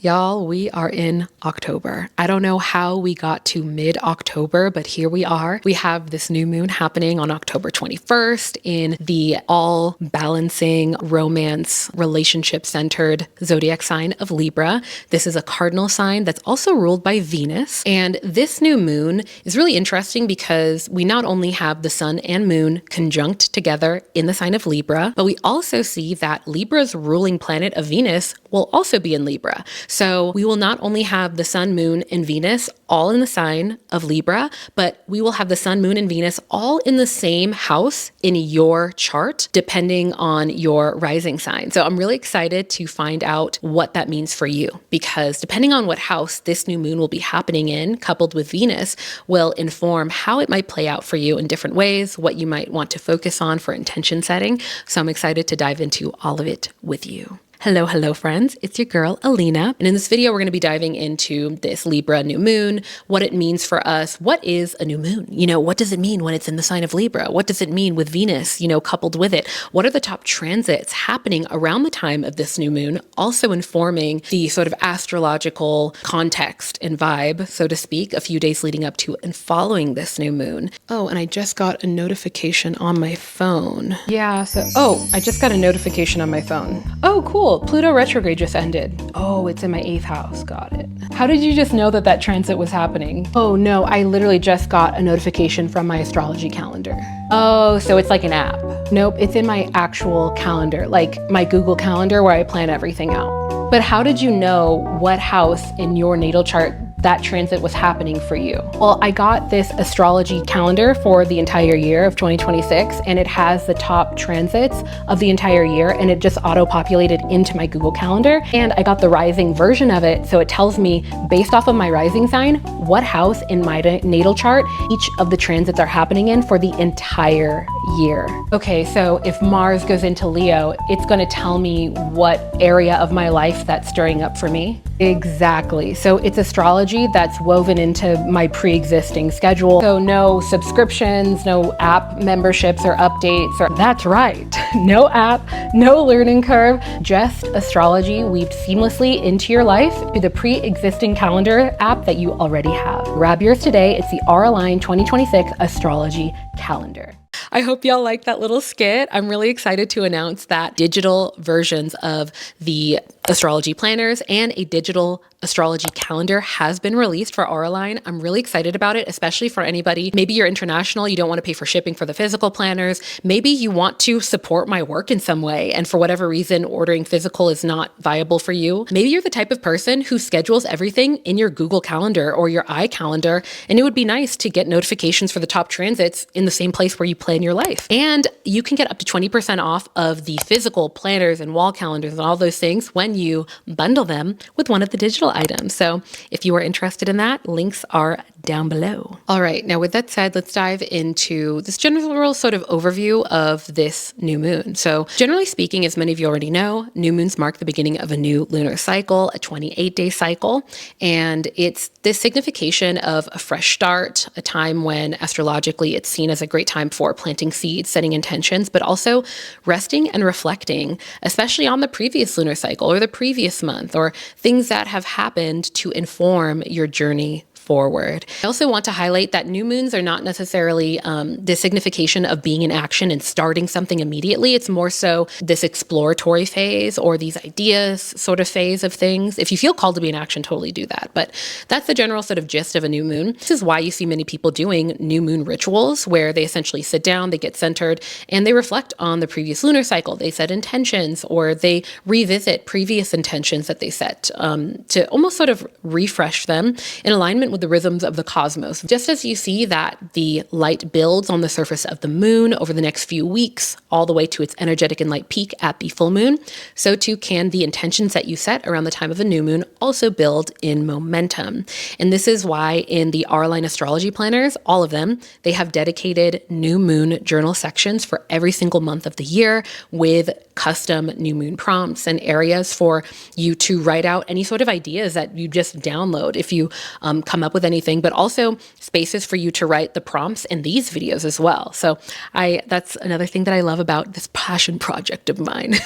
Y'all, we are in October. I don't know how we got to mid-October, but here we are. We have this new moon happening on October 21st in the all-balancing, romance, relationship-centered zodiac sign of Libra. This is a cardinal sign that's also ruled by Venus. And this new moon is really interesting because we not only have the sun and moon conjunct together in the sign of Libra, but we also see that Libra's ruling planet of Venus will also be in Libra. So we will not only have the sun, moon, and Venus all in the sign of Libra, but we will have the sun, moon, and Venus all in the same house in your chart, depending on your rising sign. So I'm really excited to find out what that means for you, because depending on what house this new moon will be happening in, coupled with Venus, will inform how it might play out for you in different ways, what you might want to focus on for intention setting. So I'm excited to dive into all of it with you. Hello, friends. It's your girl, Alina. And in this video, we're going to be diving into this Libra new moon, what it means for us. What is a new moon? What does it mean when it's in the sign of Libra? What does it mean with Venus, coupled with it? What are the top transits happening around the time of this new moon? Also informing the sort of astrological context and vibe, so to speak, a few days leading up to and following this new moon. Oh, and I just got a notification on my phone. I just got a notification on my phone. Oh, cool. Pluto retrograde just ended. Oh, it's in my 8th house. Got it. How did you just know that that transit was happening? Oh no, I literally just got a notification from my astrology calendar. Oh, so it's like an app. Nope, it's in my actual calendar, like my Google Calendar where I plan everything out. But how did you know what house in your natal chart that transit was happening for you? Well, I got this astrology calendar for the entire year of 2026, and it has the top transits of the entire year, and it just auto-populated into my Google Calendar. And I got the rising version of it, so it tells me, based off of my rising sign, what house in my natal chart each of the transits are happening in for the entire year. Okay, so if Mars goes into Leo, it's going to tell me what area of my life that's stirring up for me. Exactly. So it's astrology that's woven into my pre-existing schedule. So no subscriptions, no app memberships or updates. That's right. No app, no learning curve, just astrology weaved seamlessly into your life through the pre-existing calendar app that you already have. Grab yours today. It's the R-Align 2026 Astrology Calendar. I hope y'all like that little skit. I'm really excited to announce that digital versions of the astrology planners and a digital astrology calendar has been released for Auraline. I'm really excited about it, especially for anybody. Maybe you're international, you don't want to pay for shipping for the physical planners. Maybe you want to support my work in some way, and for whatever reason, ordering physical is not viable for you. Maybe you're the type of person who schedules everything in your Google Calendar or your iCalendar, and it would be nice to get notifications for the top transits in the same place where you plan your life. And you can get up to 20% off of the physical planners and wall calendars and all those things when you bundle them with one of the digital items. So if you are interested in that, links are down below. All right, now with that said, let's dive into this general sort of overview of this new moon. So generally speaking, as many of you already know, new moons mark the beginning of a new lunar cycle, a 28-day cycle, and it's this signification of a fresh start, a time when astrologically it's seen as a great time for planting seeds, setting intentions, but also resting and reflecting, especially on the previous lunar cycle or the previous month, or things that have happened to inform your journey forward. I also want to highlight that new moons are not necessarily the signification of being in action and starting something immediately. It's more so this exploratory phase or these ideas sort of phase of things. If you feel called to be in action, totally do that. But that's the general sort of gist of a new moon. This is why you see many people doing new moon rituals where they essentially sit down, they get centered, and they reflect on the previous lunar cycle. They set intentions or they revisit previous intentions that they set to almost sort of refresh them in alignment with the rhythms of the cosmos. Just as you see that the light builds on the surface of the moon over the next few weeks, all the way to its energetic and light peak at the full moon, so too can the intentions that you set around the time of a new moon also build in momentum. And this is why in the R-Line astrology planners, all of them, they have dedicated new moon journal sections for every single month of the year with custom new moon prompts and areas for you to write out any sort of ideas that you just download if you come up with anything, but also spaces for you to write the prompts in these videos as well. So that's another thing that I love about this passion project of mine.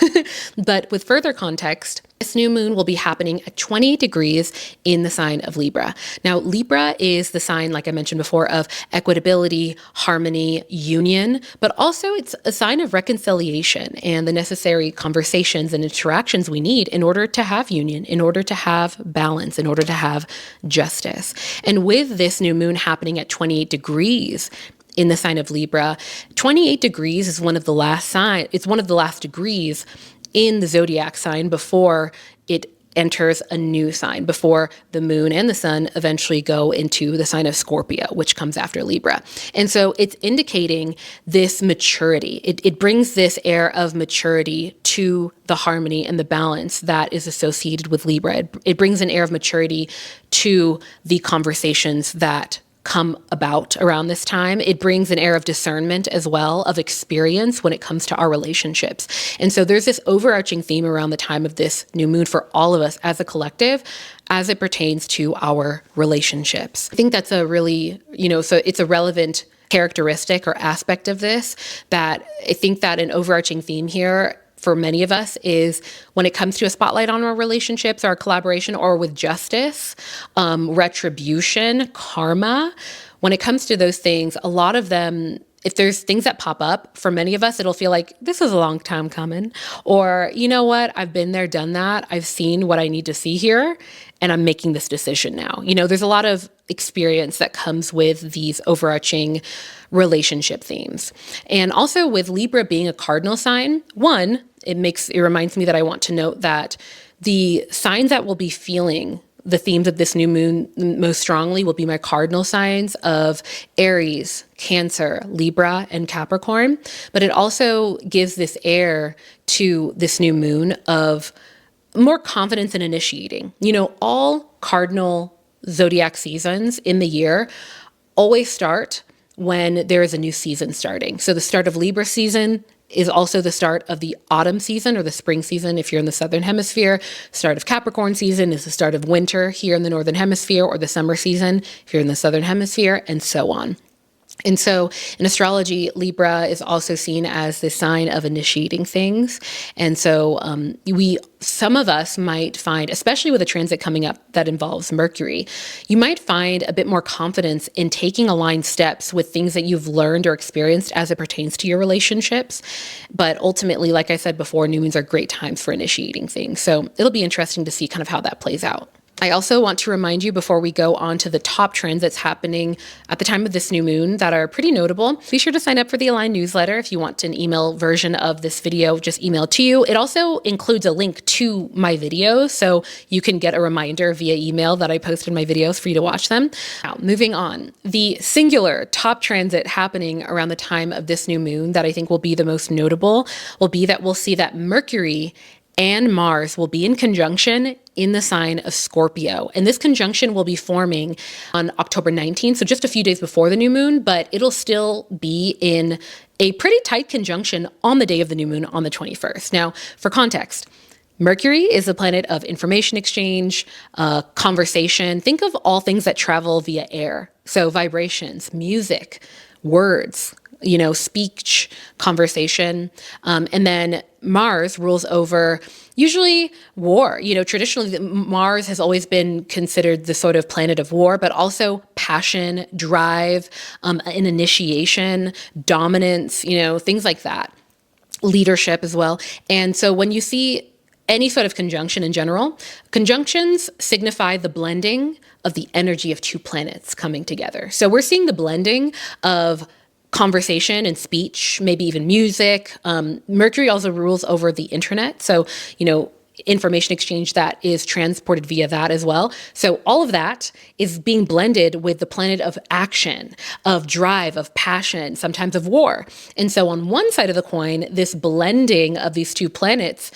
But with further context, This new moon will be happening at 20 degrees in the sign of Libra. Now, Libra is the sign, like I mentioned before, of equitability, harmony, union, but also it's a sign of reconciliation and the necessary conversations and interactions we need in order to have union, in order to have balance, in order to have justice. And with this new moon happening at 28 degrees in the sign of Libra, 28 degrees is one of the last degrees in the zodiac sign before it enters a new sign, before the moon and the sun eventually go into the sign of Scorpio, which comes after Libra. And so it's indicating this maturity. It brings this air of maturity to the harmony and the balance that is associated with Libra. It brings an air of maturity to the conversations that come about around this time. It brings an air of discernment as well, of experience when it comes to our relationships. And so there's this overarching theme around the time of this new moon for all of us as a collective, as it pertains to our relationships. I think that's a really, so it's a relevant characteristic or aspect of this, that I think that an overarching theme here for many of us is when it comes to a spotlight on our relationships, our collaboration, or with justice, retribution, karma. When it comes to those things, a lot of them, if there's things that pop up, for many of us, it'll feel like this is a long time coming, or you know what, I've been there, done that. I've seen what I need to see here, and I'm making this decision now. There's a lot of experience that comes with these overarching relationship themes. And also with Libra being a cardinal sign, it reminds me that I want to note that the signs that will be feeling the themes of this new moon most strongly will be my cardinal signs of Aries, Cancer, Libra, and Capricorn. But it also gives this air to this new moon of more confidence in initiating. All cardinal zodiac seasons in the year always start when there is a new season starting. So the start of Libra season is also the start of the autumn season or the spring season if you're in the southern hemisphere. Start of Capricorn season is the start of winter here in the northern hemisphere, or the summer season if you're in the southern hemisphere, and so on. And so in astrology, Libra is also seen as the sign of initiating things. And so some of us might find, especially with a transit coming up that involves Mercury, you might find a bit more confidence in taking aligned steps with things that you've learned or experienced as it pertains to your relationships. But ultimately, like I said before, new moons are great times for initiating things. So it'll be interesting to see kind of how that plays out. I also want to remind you before we go on to the top transits happening at the time of this new moon that are pretty notable. Be sure to sign up for the Align newsletter if you want an email version of this video, just email to you. It also includes a link to my videos, so you can get a reminder via email that I post in my videos for you to watch them. Now, moving on, the singular top transit happening around the time of this new moon that I think will be the most notable will be that we'll see that Mercury and Mars will be in conjunction in the sign of Scorpio. And this conjunction will be forming on October 19th, so just a few days before the new moon, but it'll still be in a pretty tight conjunction on the day of the new moon on the 21st. Now, for context, Mercury is a planet of information exchange, conversation. Think of all things that travel via air. So vibrations, music, words, speech, conversation. And then Mars rules over usually war. Traditionally Mars has always been considered the sort of planet of war, but also passion, drive, an initiation, dominance, things like that. Leadership as well. And so when you see any sort of conjunction in general, conjunctions signify the blending of the energy of two planets coming together. So we're seeing the blending of conversation and speech, maybe even music. Mercury also rules over the internet. So, information exchange that is transported via that as well. So all of that is being blended with the planet of action, of drive, of passion, sometimes of war. And so on one side of the coin, this blending of these two planets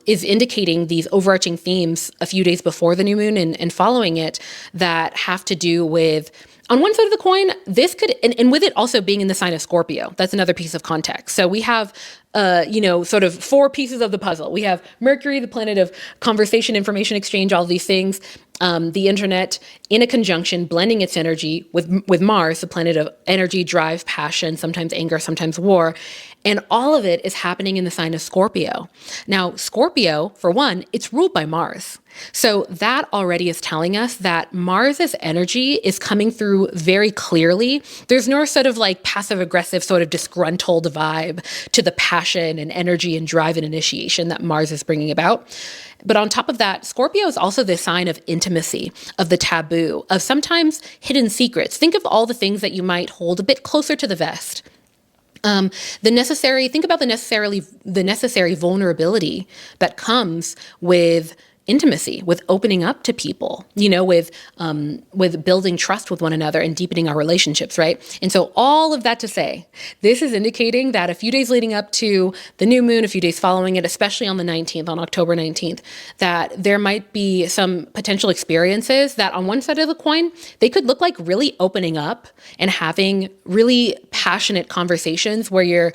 is indicating these overarching themes a few days before the new moon and following it that have to do with, on one side of the coin, this could, and with it also being in the sign of Scorpio, that's another piece of context. So we have, sort of four pieces of the puzzle. We have Mercury, the planet of conversation, information exchange, all these things, the internet in a conjunction, blending its energy with Mars, the planet of energy, drive, passion, sometimes anger, sometimes war. And all of it is happening in the sign of Scorpio. Now, Scorpio, for one, it's ruled by Mars. So that already is telling us that Mars's energy is coming through very clearly. There's no sort of like passive aggressive, sort of disgruntled vibe to the passion and energy and drive and initiation that Mars is bringing about. But on top of that, Scorpio is also the sign of intimacy, of the taboo, of sometimes hidden secrets. Think of all the things that you might hold a bit closer to the vest. Think about the necessary vulnerability that comes with intimacy, with opening up to people, with building trust with one another and deepening our relationships, right? And so all of that to say, this is indicating that a few days leading up to the new moon, a few days following it, especially on the 19th, on October 19th, that there might be some potential experiences that on one side of the coin, they could look like really opening up and having really passionate conversations where you're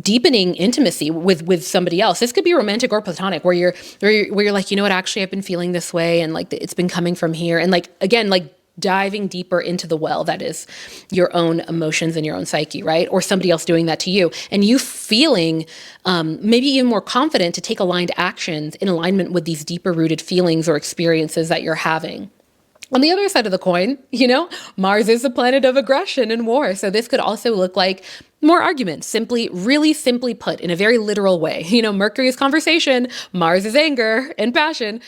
deepening intimacy with somebody else. This could be romantic or platonic, where you're like, you know what, actually I've been feeling this way, and like it's been coming from here, and like again, like diving deeper into the well that is your own emotions and your own psyche, right? Or somebody else doing that to you, and you feeling maybe even more confident to take aligned actions in alignment with these deeper rooted feelings or experiences that you're having. On the other side of the coin, Mars is the planet of aggression and war. So this could also look like more arguments, really simply put, in a very literal way. Mercury is conversation, Mars is anger and passion.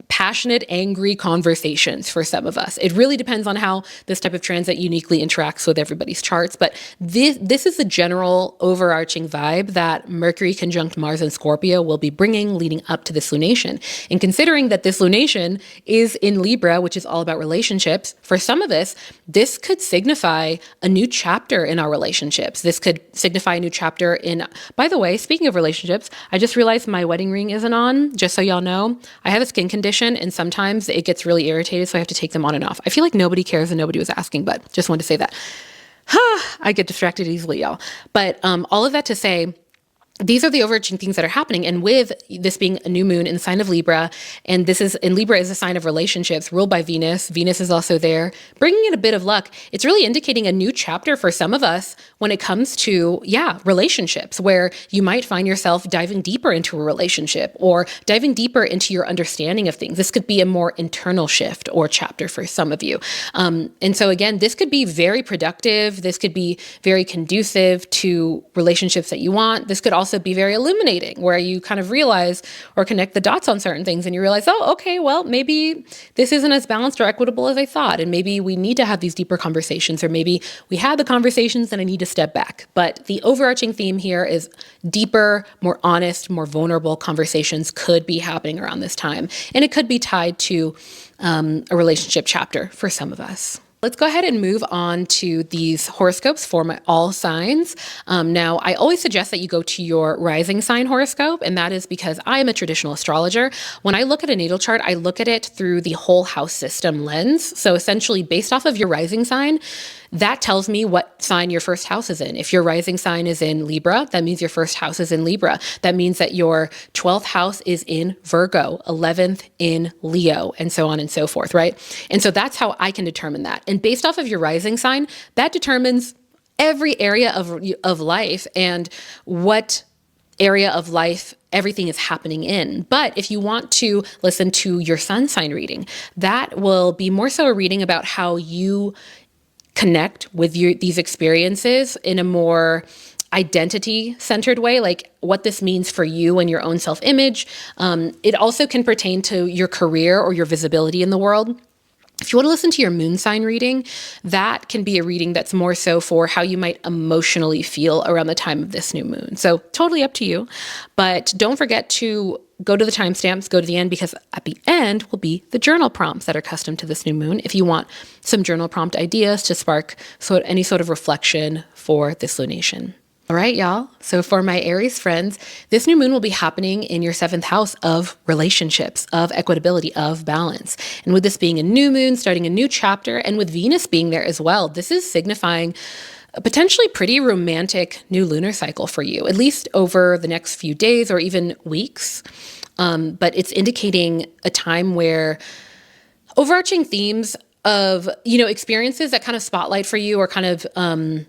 Passionate, angry conversations for some of us. It really depends on how this type of transit uniquely interacts with everybody's charts. But this is the general overarching vibe that Mercury conjunct Mars and Scorpio will be bringing leading up to this lunation. And considering that this lunation is in Libra, which is all about relationships, for some of us, this could signify a new chapter in our relationships. This could signify a new chapter in, by the way, speaking of relationships, I just realized my wedding ring isn't on, just so y'all know. I have a skin condition, and sometimes it gets really irritated, so I have to take them on and off. I feel like nobody cares and nobody was asking, but just wanted to say that. I get distracted easily, y'all. But all of that to say, these are the overarching things that are happening. And with this being a new moon in the sign of Libra, and Libra is a sign of relationships ruled by Venus. Venus is also there, bringing in a bit of luck. It's really indicating a new chapter for some of us when it comes to, relationships, where you might find yourself diving deeper into a relationship or diving deeper into your understanding of things. This could be a more internal shift or chapter for some of you. And so again, this could be very productive. This could be very conducive to relationships that you want. This could also be very illuminating, where you kind of realize or connect the dots on certain things and you realize, oh, okay, well, maybe this isn't as balanced or equitable as I thought. And maybe we need to have these deeper conversations, or maybe we had the conversations and I need to step back. But the overarching theme here is deeper, more honest, more vulnerable conversations could be happening around this time. And it could be tied to a relationship chapter for some of us. Let's go ahead and move on to these horoscopes for all signs. Now, I always suggest that you go to your rising sign horoscope, and that is because I am a traditional astrologer. When I look at a natal chart, I look at it through the whole house system lens. So essentially, based off of your rising sign, that tells me what sign your first house is in. If your rising sign is in Libra, that means your first house is in Libra. That means that your 12th house is in Virgo, 11th in Leo, and so on and so forth, right? And so that's how I can determine that. And based off of your rising sign, that determines every area of life and what area of life everything is happening in. But if you want to listen to your sun sign reading, that will be more so a reading about how you connect with these experiences in a more identity-centered way, like what this means for you and your own self-image. It also can pertain to your career or your visibility in the world. If you want to listen to your moon sign reading, that can be a reading that's more so for how you might emotionally feel around the time of this new moon. So totally up to you. But don't forget to go to the timestamps, go to the end, because at the end will be the journal prompts that are custom to this new moon if you want some journal prompt ideas to spark any sort of reflection for this lunation. All right, y'all. So for my Aries friends, this new moon will be happening in your 7th house of relationships, of equitability, of balance. And with this being a new moon, starting a new chapter, and with Venus being there as well, this is signifying a potentially pretty romantic new lunar cycle for you, at least over the next few days or even weeks. But it's indicating a time where overarching themes of, experiences that kind of spotlight for you or kind of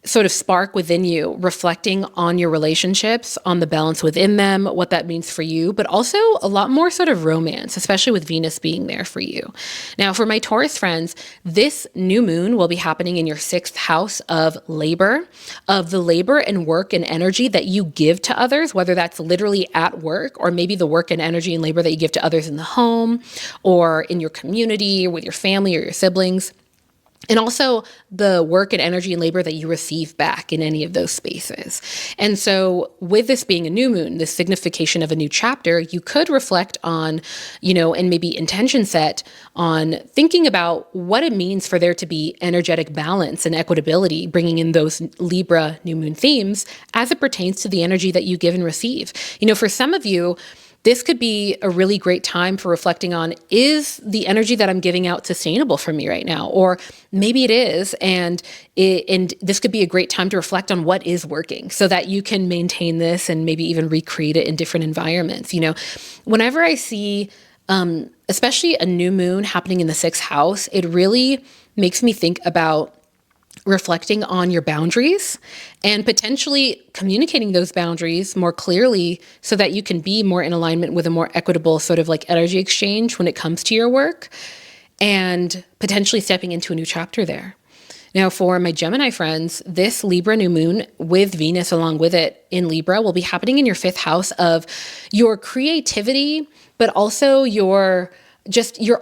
sort of spark within you, reflecting on your relationships, on the balance within them, what that means for you, but also a lot more sort of romance, especially with Venus being there for you. Now, for my Taurus friends, this new moon will be happening in your 6th house of labor, of the labor and work and energy that you give to others, whether that's literally at work or maybe the work and energy and labor that you give to others in the home or in your community or with your family or your siblings. And also the work and energy and labor that you receive back in any of those spaces. And so with this being a new moon, this signification of a new chapter, you could reflect on, and maybe intention set on thinking about what it means for there to be energetic balance and equitability, bringing in those Libra new moon themes as it pertains to the energy that you give and receive. For some of you, this could be a really great time for reflecting on, is the energy that I'm giving out sustainable for me right now? Or maybe it is, and this could be a great time to reflect on what is working so that you can maintain this and maybe even recreate it in different environments. Whenever I see, especially a new moon happening in the 6th house, it really makes me think about reflecting on your boundaries and potentially communicating those boundaries more clearly so that you can be more in alignment with a more equitable sort of like energy exchange when it comes to your work and potentially stepping into a new chapter there. Now, for my Gemini friends, this Libra new moon with Venus along with it in Libra will be happening in your 5th house of your creativity, but also your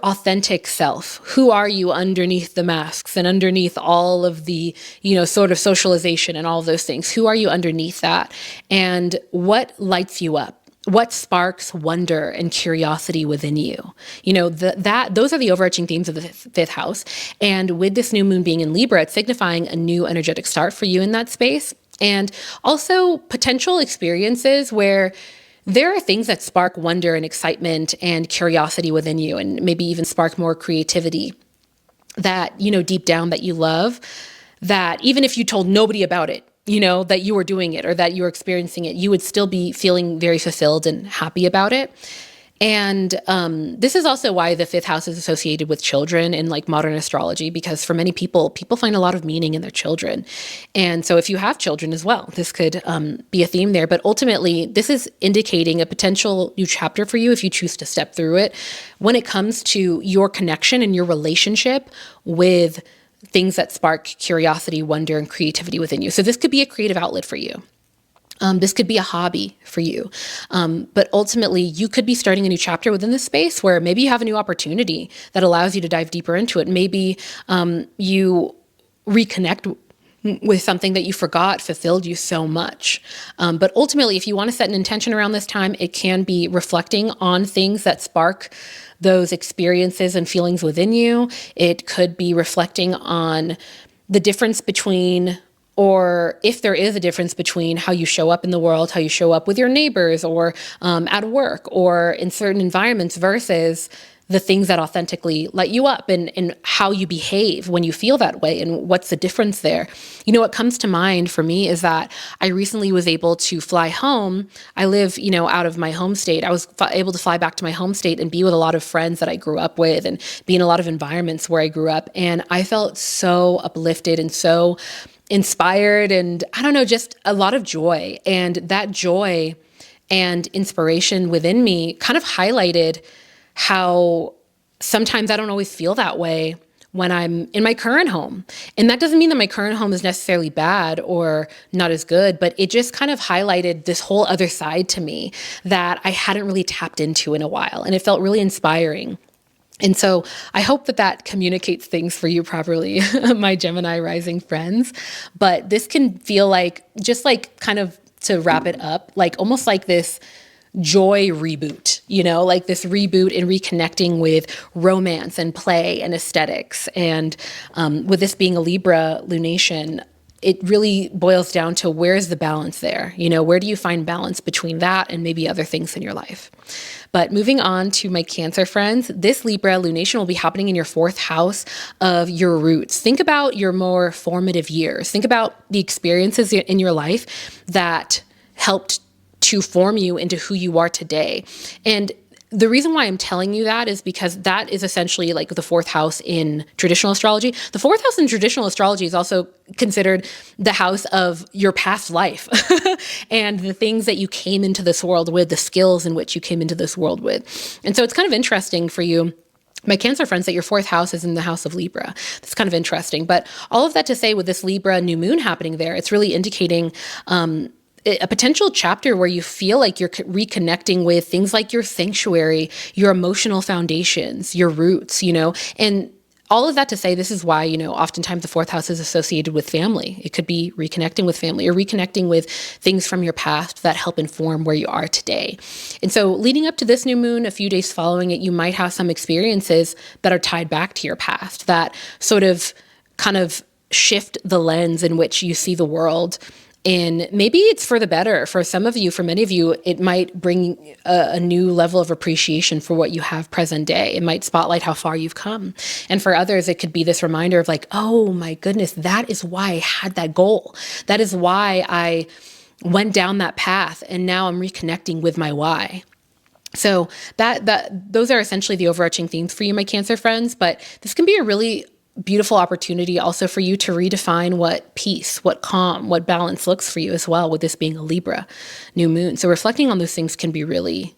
authentic self. Who are you underneath the masks and underneath all of the, sort of socialization and all of those things? Who are you underneath that? And what lights you up? What sparks wonder and curiosity within you? Those are the overarching themes of the 5th house. And with this new moon being in Libra, it's signifying a new energetic start for you in that space. And also potential experiences where there are things that spark wonder and excitement and curiosity within you, and maybe even spark more creativity that, deep down that you love, that even if you told nobody about it, that you were doing it or that you were experiencing it, you would still be feeling very fulfilled and happy about it. And this is also why the 5th house is associated with children in like modern astrology, because for many people find a lot of meaning in their children. And so if you have children as well, this could be a theme there. But ultimately, this is indicating a potential new chapter for you if you choose to step through it when it comes to your connection and your relationship with things that spark curiosity, wonder, and creativity within you. So this could be a creative outlet for you. This could be a hobby for you. But ultimately, you could be starting a new chapter within this space where maybe you have a new opportunity that allows you to dive deeper into it. Maybe you reconnect with something that you forgot fulfilled you so much. But ultimately, if you want to set an intention around this time, it can be reflecting on things that spark those experiences and feelings within you. It could be reflecting on the difference between, or if there is a difference between how you show up in the world, how you show up with your neighbors or at work or in certain environments versus the things that authentically light you up and how you behave when you feel that way and what's the difference there. What comes to mind for me is that I recently was able to fly home. I live, out of my home state. I was able to fly back to my home state and be with a lot of friends that I grew up with and be in a lot of environments where I grew up. And I felt so uplifted and so inspired and just a lot of joy. And that joy and inspiration within me kind of highlighted how sometimes I don't always feel that way when I'm in my current home. And that doesn't mean that my current home is necessarily bad or not as good, but it just kind of highlighted this whole other side to me that I hadn't really tapped into in a while. And it felt really inspiring. And so I hope that communicates things for you properly, my Gemini rising friends. But this can feel like, just like kind of to wrap it up, like almost like this joy reboot, like this reboot and reconnecting with romance and play and aesthetics. And with this being a Libra lunation, it really boils down to where's the balance there? Where do you find balance between that and maybe other things in your life? But moving on to my Cancer friends, this Libra lunation will be happening in your 4th house of your roots. Think about your more formative years. Think about the experiences in your life that helped to form you into who you are today. And the reason why I'm telling you that is because that is essentially like the fourth house in traditional astrology. The fourth house in traditional astrology is also considered the house of your past life and the things that you came into this world with, the skills in which you came into this world with. And so it's kind of interesting for you, my Cancer friends, that your fourth house is in the house of Libra. That's kind of interesting. But all of that to say, with this Libra new moon happening there, it's really indicating a potential chapter where you feel like you're reconnecting with things like your sanctuary, your emotional foundations, your roots, and all of that to say, this is why, oftentimes the fourth house is associated with family. It could be reconnecting with family or reconnecting with things from your past that help inform where you are today. And so leading up to this new moon, a few days following it, you might have some experiences that are tied back to your past that sort of kind of shift the lens in which you see the world. And maybe it's for the better. For some of you, for many of you, it might bring a new level of appreciation for what you have present day. It might spotlight how far you've come. And for others, it could be this reminder of like, oh my goodness, that is why I had that goal. That is why I went down that path. And now I'm reconnecting with my why. So those are essentially the overarching themes for you, my Cancer friends. But this can be a really beautiful opportunity also for you to redefine what peace, what calm, what balance looks for you as well, with this being a Libra new moon. So reflecting on those things can be really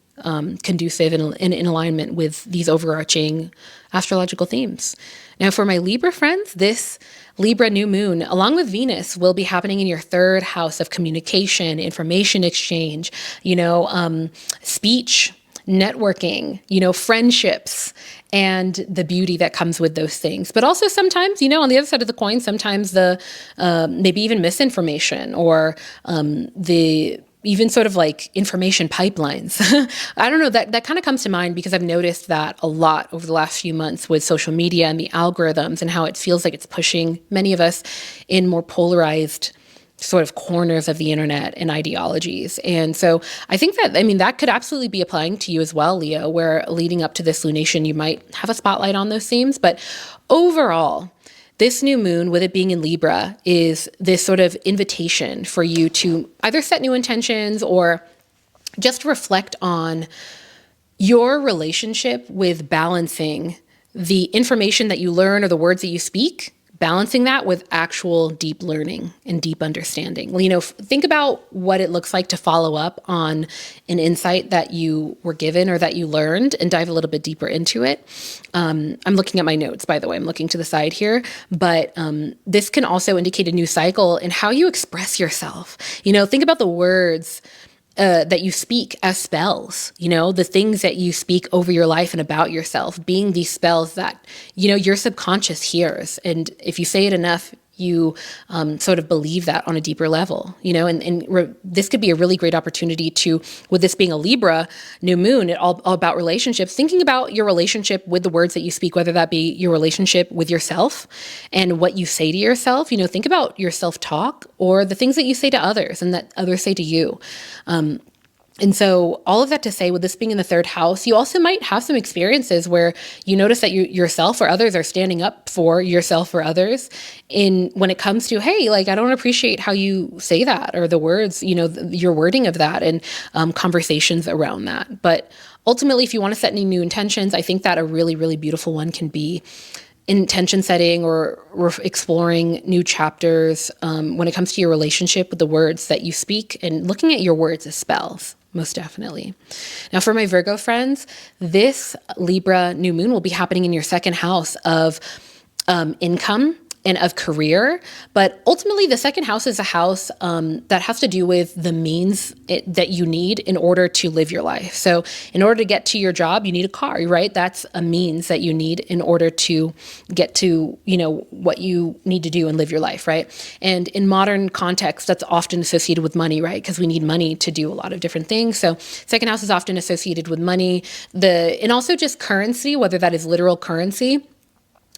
conducive and in alignment with these overarching astrological themes. Now, for my Libra friends, this Libra new moon, along with Venus, will be happening in your third house of communication, information exchange, speech, networking, friendships, and the beauty that comes with those things. But also sometimes, on the other side of the coin, sometimes the maybe even misinformation or the even sort of like information pipelines. I don't know, that kind of comes to mind because I've noticed that a lot over the last few months with social media and the algorithms and how it feels like it's pushing many of us in more polarized sort of corners of the internet and ideologies. And so I think that could absolutely be applying to you as well, Leo, where leading up to this lunation, you might have a spotlight on those themes. But overall, this new moon, with it being in Libra, is this sort of invitation for you to either set new intentions or just reflect on your relationship with balancing the information that you learn or the words that you speak, balancing that with actual deep learning and deep understanding. Think about what it looks like to follow up on an insight that you were given or that you learned and dive a little bit deeper into it. I'm looking at my notes, by the way. I'm looking to the side here. But this can also indicate a new cycle in how you express yourself. Think about the words that you speak as spells, the things that you speak over your life and about yourself being these spells that, your subconscious hears. And if you say it enough, you sort of believe that on a deeper level, this could be a really great opportunity to, with this being a Libra new moon, all about relationships, thinking about your relationship with the words that you speak, whether that be your relationship with yourself and what you say to yourself, think about your self-talk or the things that you say to others and that others say to you. And so all of that to say, with this being in the third house, you also might have some experiences where you notice that yourself or others are standing up for yourself or others when it comes to, hey, like, I don't appreciate how you say that, or the words, your wording of that, and conversations around that. But ultimately, if you want to set any new intentions, I think that a really, really beautiful one can be intention setting or exploring new chapters when it comes to your relationship with the words that you speak and looking at your words as spells. Most definitely. Now, for my Virgo friends, this Libra new moon will be happening in your second house of income and of career. But ultimately, the second house is a house that has to do with the means that you need in order to live your life. So in order to get to your job, you need a car, right? That's a means that you need in order to get to, what you need to do and live your life, right? And in modern context, that's often associated with money, right? Because we need money to do a lot of different things. So second house is often associated with money, and also just currency, whether that is literal currency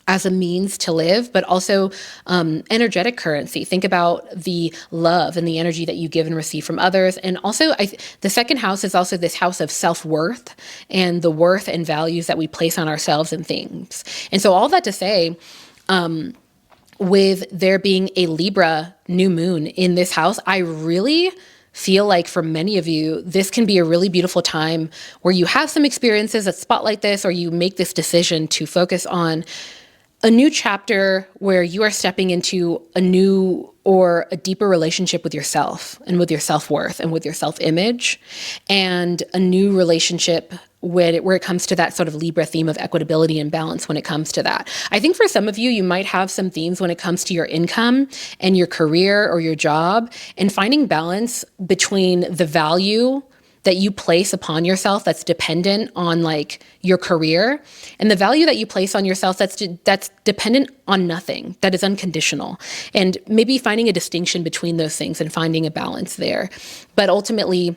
as a means to live, but also energetic currency. Think about the love and the energy that you give and receive from others. And also, the second house is also this house of self-worth and the worth and values that we place on ourselves and things. And so all that to say, with there being a Libra new moon in this house, I really feel like for many of you, this can be a really beautiful time where you have some experiences that spotlight this, or you make this decision to focus on a new chapter where you are stepping into a new or a deeper relationship with yourself and with your self-worth and with your self-image, and a new relationship where it comes to that sort of Libra theme of equitability and balance when it comes to that. I think for some of you, you might have some themes when it comes to your income and your career or your job, and finding balance between the value that you place upon yourself that's dependent on like your career, and the value that you place on yourself that's dependent on nothing, that is unconditional. And maybe finding a distinction between those things and finding a balance there. But ultimately,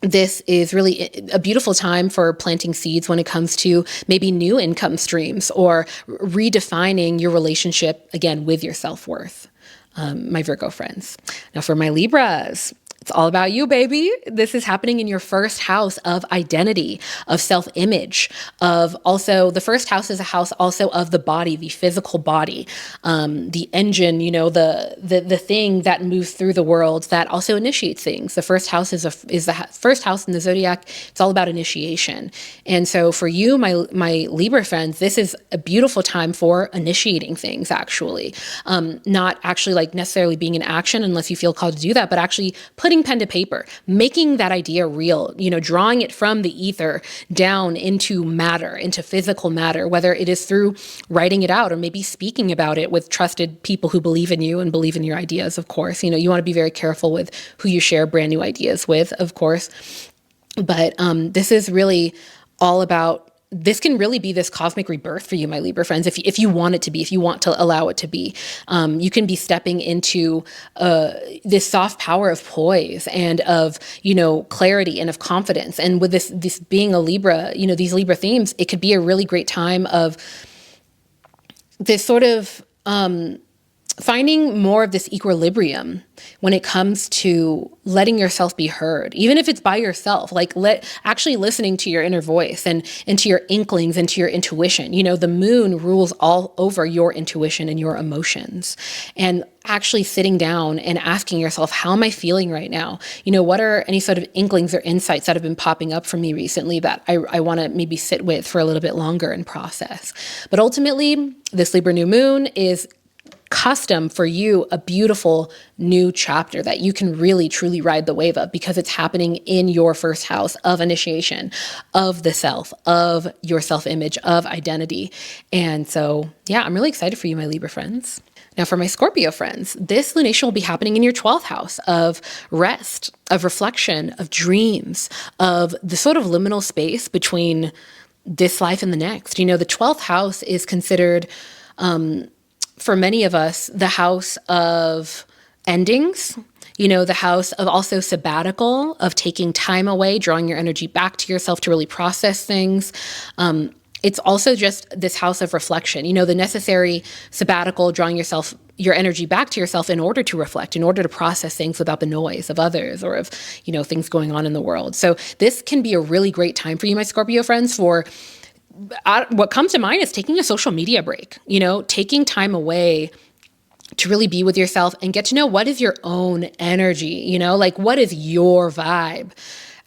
this is really a beautiful time for planting seeds when it comes to maybe new income streams, or redefining your relationship again with your self-worth. My Virgo friends. Now for my Libras, it's all about you, baby. This is happening in your first house of identity, of self-image, of also the first house is a house also of the body, the physical body, the engine, the thing that moves through the world that also initiates things. The first house is the first house in the zodiac. It's all about initiation. And so for you, my Libra friends, this is a beautiful time for initiating things, actually. Not actually like necessarily being in action unless you feel called to do that, but actually putting pen to paper, making that idea real, drawing it from the ether down into matter, into physical matter, whether it is through writing it out or maybe speaking about it with trusted people who believe in you and believe in your ideas, of course. You want to be very careful with who you share brand new ideas with, of course. But this is really all about, this can really be this cosmic rebirth for you, my Libra friends, if you want it to be, if you want to allow it to be. You can be stepping into this soft power of poise and of, clarity and of confidence. And with this being a Libra, these Libra themes, it could be a really great time of this sort of finding more of this equilibrium when it comes to letting yourself be heard, even if it's by yourself, like actually listening to your inner voice and to your inklings and to your intuition. The moon rules all over your intuition and your emotions, and actually sitting down and asking yourself, how am I feeling right now? What are any sort of inklings or insights that have been popping up for me recently that I want to maybe sit with for a little bit longer and process. But ultimately, this Libra new moon is custom for you, a beautiful new chapter that you can really truly ride the wave of, because it's happening in your first house of initiation, of the self, of your self-image, of identity. And so, yeah, I'm really excited for you, my Libra friends. Now for my Scorpio friends, this lunation will be happening in your 12th house of rest, of reflection, of dreams, of the sort of liminal space between this life and the next. The 12th house is considered, for many of us, the house of endings, the house of also sabbatical, of taking time away, drawing your energy back to yourself to really process things. It's also just this house of reflection, the necessary sabbatical, drawing your energy back to yourself in order to reflect, in order to process things without the noise of others or of, things going on in the world. So this can be a really great time for you, my Scorpio friends, for what comes to mind is taking a social media break, taking time away to really be with yourself and get to know what is your own energy, like what is your vibe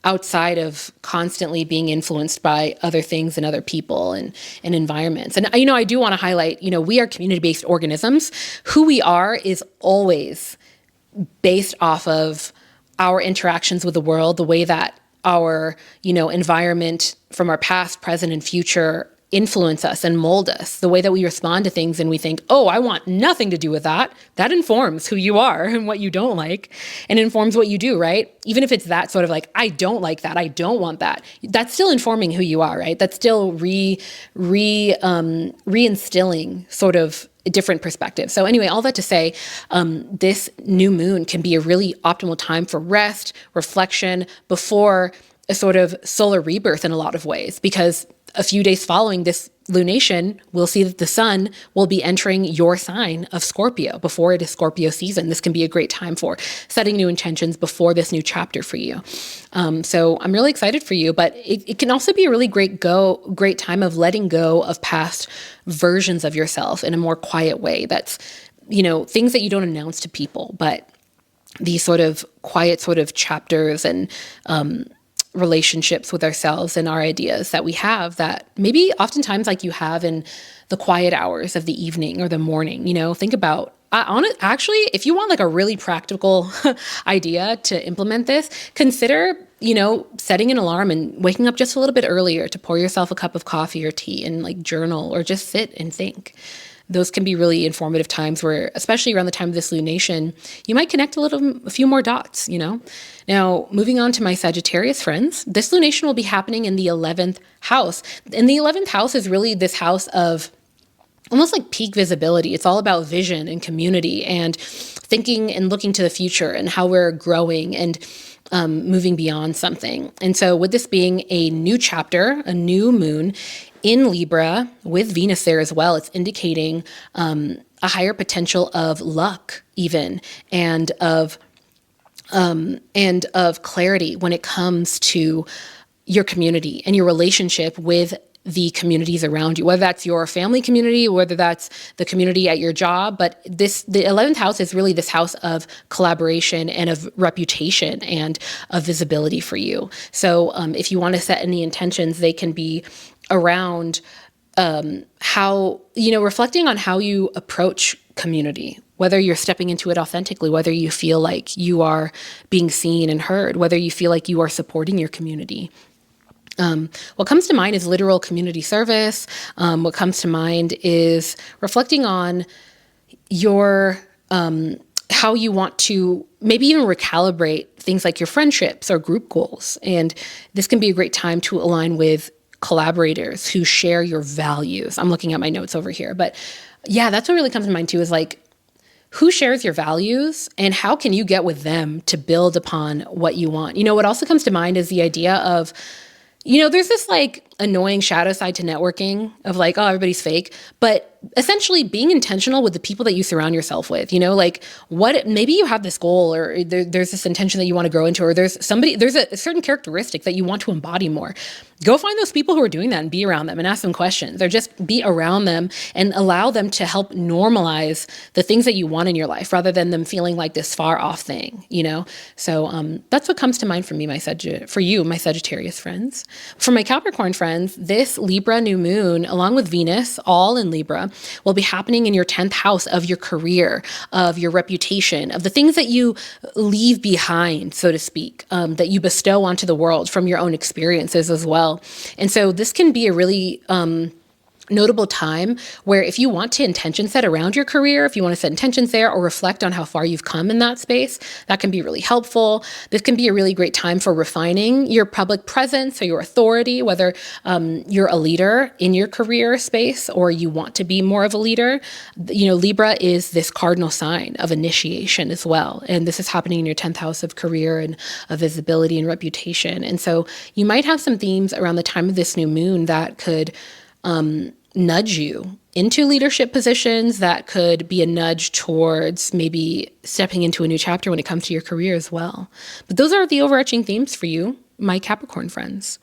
outside of constantly being influenced by other things and other people and environments. And, I do want to highlight, we are community-based organisms. Who we are is always based off of our interactions with the world, the way that our, environment from our past, present, and future influence us and mold us, the way that we respond to things and we think, oh, I want nothing to do with that. That informs who you are and what you don't like, and informs what you do, right? Even if it's that sort of like, I don't like that, I don't want that. That's still informing who you are, right? That's still reinstilling sort of a different perspective. So anyway, all that to say, this new moon can be a really optimal time for rest, reflection, before a sort of solar rebirth in a lot of ways, because a few days following this lunation, we'll see that the sun will be entering your sign of Scorpio before it is Scorpio season. This can be a great time for setting new intentions before this new chapter for you. So I'm really excited for you, but it can also be a really great time of letting go of past versions of yourself in a more quiet way. That's, things that you don't announce to people, but these sort of quiet sort of chapters and relationships with ourselves and our ideas that we have that maybe oftentimes like you have in the quiet hours of the evening or the morning. Think about actually, if you want like a really practical idea to implement this, consider, setting an alarm and waking up just a little bit earlier to pour yourself a cup of coffee or tea and like journal or just sit and think. Those can be really informative times where, especially around the time of this lunation, you might connect a few more dots, Now, moving on to my Sagittarius friends, this lunation will be happening in the 11th house. And the 11th house is really this house of almost like peak visibility. It's all about vision and community and thinking and looking to the future and how we're growing and moving beyond something. And so with this being a new chapter, a new moon in Libra with Venus there as well, it's indicating a higher potential of luck even and of clarity when it comes to your community and your relationship with the communities around you, whether that's your family community, whether that's the community at your job. But the 11th house is really this house of collaboration and of reputation and of visibility for you. So if you want to set any intentions, they can be around how, reflecting on how you approach community, whether you're stepping into it authentically, whether you feel like you are being seen and heard, whether you feel like you are supporting your community. What comes to mind is literal community service. What comes to mind is reflecting on your how you want to maybe even recalibrate things like your friendships or group goals. And this can be a great time to align with collaborators who share your values. I'm looking at my notes over here, but yeah, that's what really comes to mind too, is like, who shares your values and how can you get with them to build upon what you want? What also comes to mind is the idea of, there's this like annoying shadow side to networking of like, oh, everybody's fake, but essentially being intentional with the people that you surround yourself with, like what, maybe you have this goal or there's this intention that you want to grow into, or there's a certain characteristic that you want to embody more. Go find those people who are doing that and be around them and ask them questions, or just be around them and allow them to help normalize the things that you want in your life rather than them feeling like this far off thing, So that's what comes to mind for me, my Sagittarius friends. For my Capricorn friends, this Libra new moon, along with Venus, all in Libra, will be happening in your 10th house of your career, of your reputation, of the things that you leave behind, so to speak, that you bestow onto the world from your own experiences as well. And so this can be a really notable time where if you want to intention set around your career, if you want to set intentions there or reflect on how far you've come in that space, that can be really helpful. This can be a really great time for refining your public presence or your authority, whether you're a leader in your career space or you want to be more of a leader. Libra is this cardinal sign of initiation as well. And this is happening in your 10th house of career and of visibility and reputation. And so you might have some themes around the time of this new moon that could nudge you into leadership positions, that could be a nudge towards maybe stepping into a new chapter when it comes to your career as well. But those are the overarching themes for you, my Capricorn friends.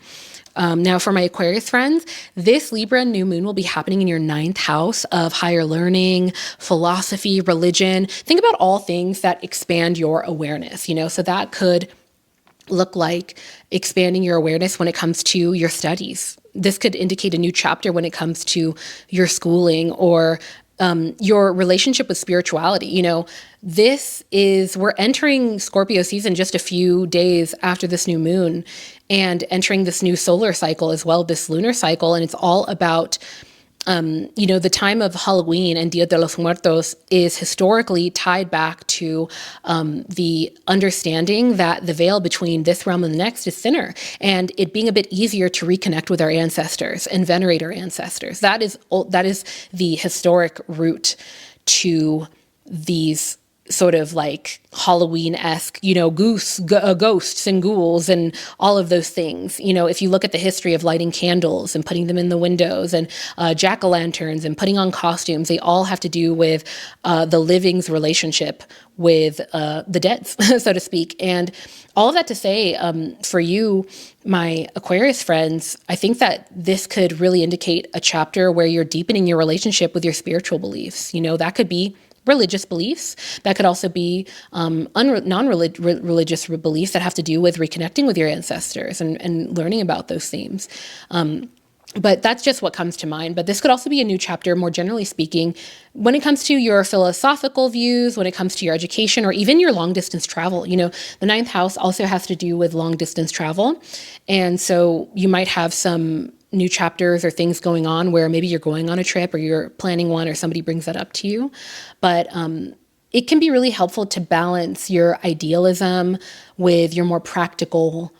Now for my Aquarius friends, this Libra new moon will be happening in your 9th house of higher learning, philosophy, religion. Think about all things that expand your awareness, so that could look like expanding your awareness when it comes to your studies. This could indicate a new chapter when it comes to your schooling or your relationship with spirituality. We're entering Scorpio season just a few days after this new moon and entering this new solar cycle as well, this lunar cycle. And it's all about the time of Halloween and Dia de los Muertos is historically tied back to the understanding that the veil between this realm and the next is thinner, and it being a bit easier to reconnect with our ancestors and venerate our ancestors. That is the historic root to these sort of like Halloween-esque, ghosts and ghouls and all of those things. If you look at the history of lighting candles and putting them in the windows and jack-o'-lanterns and putting on costumes, they all have to do with the living's relationship with the deads, so to speak. And all of that to say, for you, my Aquarius friends, I think that this could really indicate a chapter where you're deepening your relationship with your spiritual beliefs. That could be religious beliefs. That could also be non-religious beliefs that have to do with reconnecting with your ancestors and learning about those themes. But that's just what comes to mind. But this could also be a new chapter, more generally speaking, when it comes to your philosophical views, when it comes to your education, or even your long distance travel. You know, the ninth house also has to do with long distance travel. And so you might have some new chapters or things going on where maybe you're going on a trip or you're planning one or somebody brings that up to you. But it can be really helpful to balance your idealism with your more practical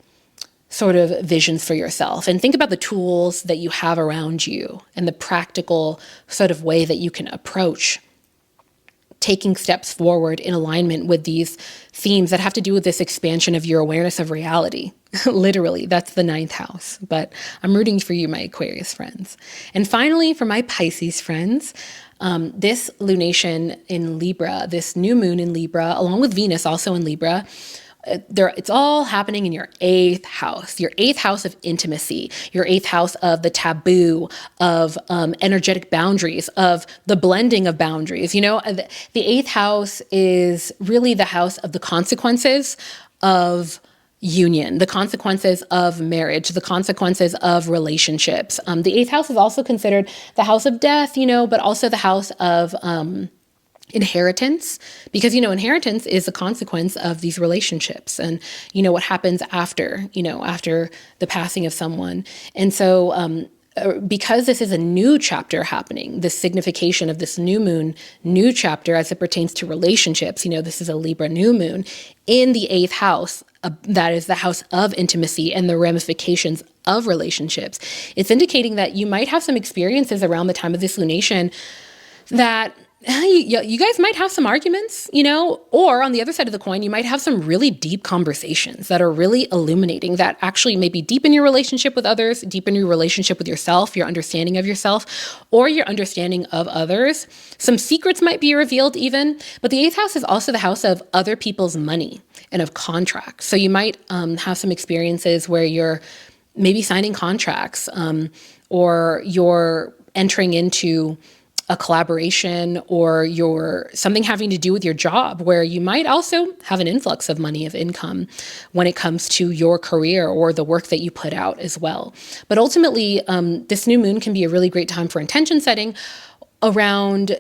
sort of visions for yourself, and think about the tools that you have around you and the practical sort of way that you can approach taking steps forward in alignment with these themes that have to do with this expansion of your awareness of reality. Literally, that's the ninth house. But I'm rooting for you, my Aquarius friends. And finally, for my Pisces friends, this lunation in Libra, this new moon in Libra, along with Venus also in Libra, it's all happening in your eighth house of intimacy, your eighth house of the taboo, of energetic boundaries, of the blending of boundaries. You know, the eighth house is really the house of the consequences of union, the consequences of marriage, the consequences of relationships. The eighth house is also considered the house of death, you know, but also the house of inheritance, because, you know, inheritance is a consequence of these relationships and, you know, what happens after, you know, after the passing of someone. And so, because this is a new chapter happening, the signification of this new moon, new chapter as it pertains to relationships, you know, this is a Libra new moon in the eighth house, that is the house of intimacy and the ramifications of relationships. It's indicating that you might have some experiences around the time of this lunation that you guys might have some arguments, you know, or on the other side of the coin, you might have some really deep conversations that are really illuminating, that actually maybe deepen your relationship with others, deepen your relationship with yourself, your understanding of yourself, or your understanding of others. Some secrets might be revealed even, but the eighth house is also the house of other people's money and of contracts. So you might have some experiences where you're maybe signing contracts, or you're entering into a collaboration, or something having to do with your job, where you might also have an influx of money, of income when it comes to your career or the work that you put out as well. But ultimately, this new moon can be a really great time for intention setting around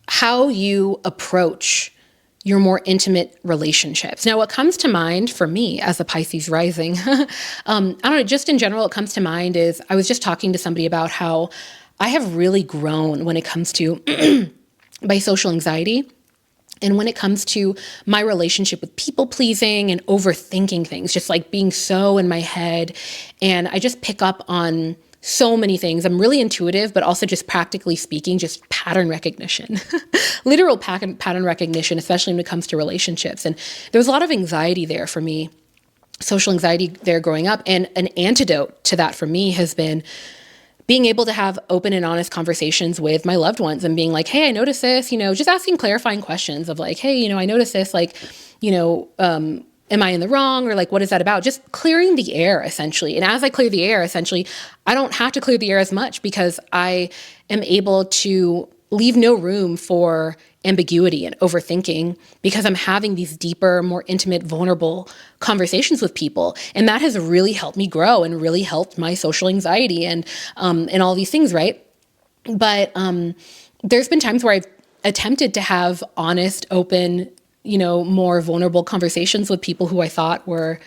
how you approach your more intimate relationships. Now, what comes to mind for me as a Pisces rising, I don't know, just in general, what comes to mind is I was just talking to somebody about how I have really grown when it comes to my social anxiety, and when it comes to my relationship with people pleasing and overthinking things, just like being so in my head. And I just pick up on so many things. I'm really intuitive, but also just practically speaking, just pattern recognition, literal pattern recognition, especially when it comes to relationships. And there was a lot of anxiety there for me, social anxiety there growing up. And an antidote to that for me has been being able to have open and honest conversations with my loved ones and being like, hey, I noticed this, you know, just asking clarifying questions of like, hey, you know, I noticed this, like, you know, am I in the wrong? Or like, what is that about? Just clearing the air, essentially. And as I clear the air, essentially, I don't have to clear the air as much because I am able to leave no room for ambiguity and overthinking because I'm having these deeper, more intimate, vulnerable conversations with people. And that has really helped me grow and really helped my social anxiety and all these things, right? But there's been times where I've attempted to have honest, open, you know, more vulnerable conversations with people who I thought were,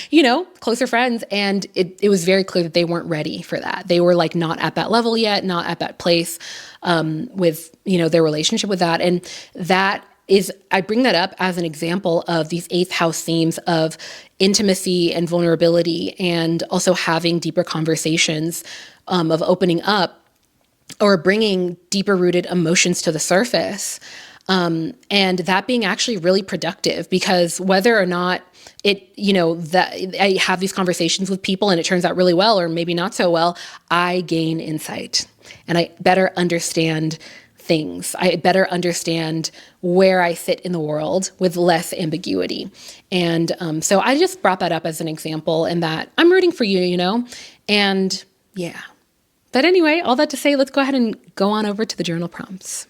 you know, closer friends. And it was very clear that they weren't ready for that. They were like not at that level yet, not at that place with, you know, their relationship with that. And that is, I bring that up as an example of these eighth house themes of intimacy and vulnerability, and also having deeper conversations, of opening up or bringing deeper rooted emotions to the surface. And that being actually really productive, because whether or not it, you know, that I have these conversations with people and it turns out really well, or maybe not so well, I gain insight and I better understand things. I better understand where I fit in the world with less ambiguity. And so I just brought that up as an example, and that I'm rooting for you, you know, and yeah. But anyway, all that to say, let's go ahead and go on over to the journal prompts.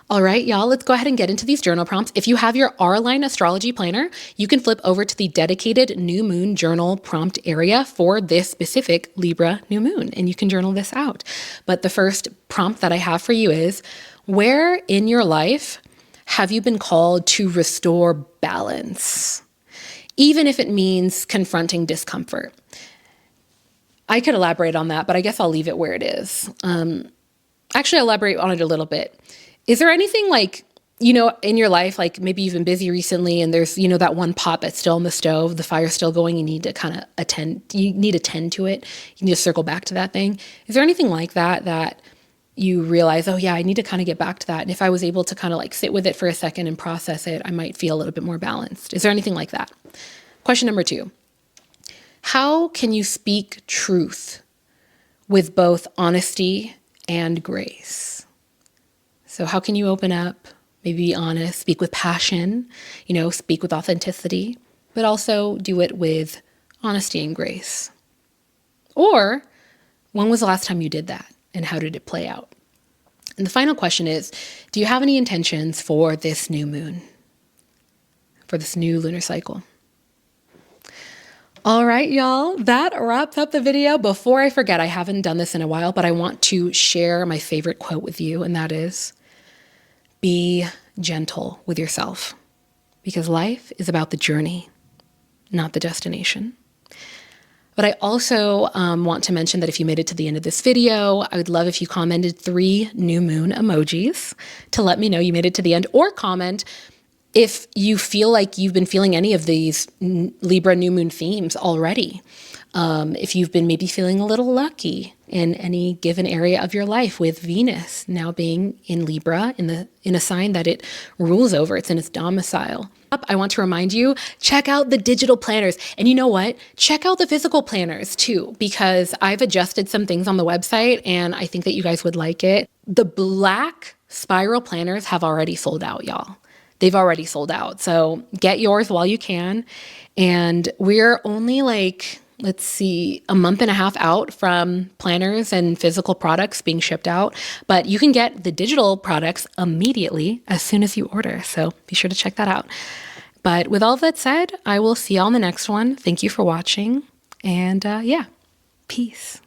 All right, y'all, let's go ahead and get into these journal prompts. If you have your R-Line astrology planner, you can flip over to the dedicated new moon journal prompt area for this specific Libra new moon, and you can journal this out. But the first prompt that I have for you is, where in your life have you been called to restore balance, even if it means confronting discomfort? I could elaborate on that, but I guess I'll leave it where it is. Actually, elaborate on it a little bit. Is there anything like, in your life, like maybe you've been busy recently and there's, that one pot that's still on the stove, the fire's still going, you need to kind of attend to it. You need to circle back to that thing. Is there anything like that you realize, oh yeah, I need to kind of get back to that. And if I was able to kind of like sit with it for a second and process it, I might feel a little bit more balanced. Is there anything like that? Question number 2. How can you speak truth with both honesty and grace? So how can you open up, maybe be honest, speak with passion, speak with authenticity, but also do it with honesty and grace? Or when was the last time you did that and how did it play out? And the final question is, do you have any intentions for this new moon, for this new lunar cycle? All right, y'all, that wraps up the video. Before I forget, I haven't done this in a while, but I want to share my favorite quote with you, and that is, be gentle with yourself, because life is about the journey, not the destination. But I also want to mention that if you made it to the end of this video, I would love if you commented 3 new moon emojis to let me know you made it to the end, or comment if you feel like you've been feeling any of these Libra new moon themes already. If you've been maybe feeling a little lucky in any given area of your life, with Venus now being in Libra, in a sign that it rules over, it's in its domicile. I want to remind you, check out the digital planners. And you know what? Check out the physical planners too, because I've adjusted some things on the website and I think that you guys would like it. The black spiral planners have already sold out, y'all. They've already sold out. So get yours while you can. And we're only let's see, a month and a half out from planners and physical products being shipped out, but you can get the digital products immediately as soon as you order. So be sure to check that out. But with all of that said, I will see y'all in the next one. Thank you for watching. And peace.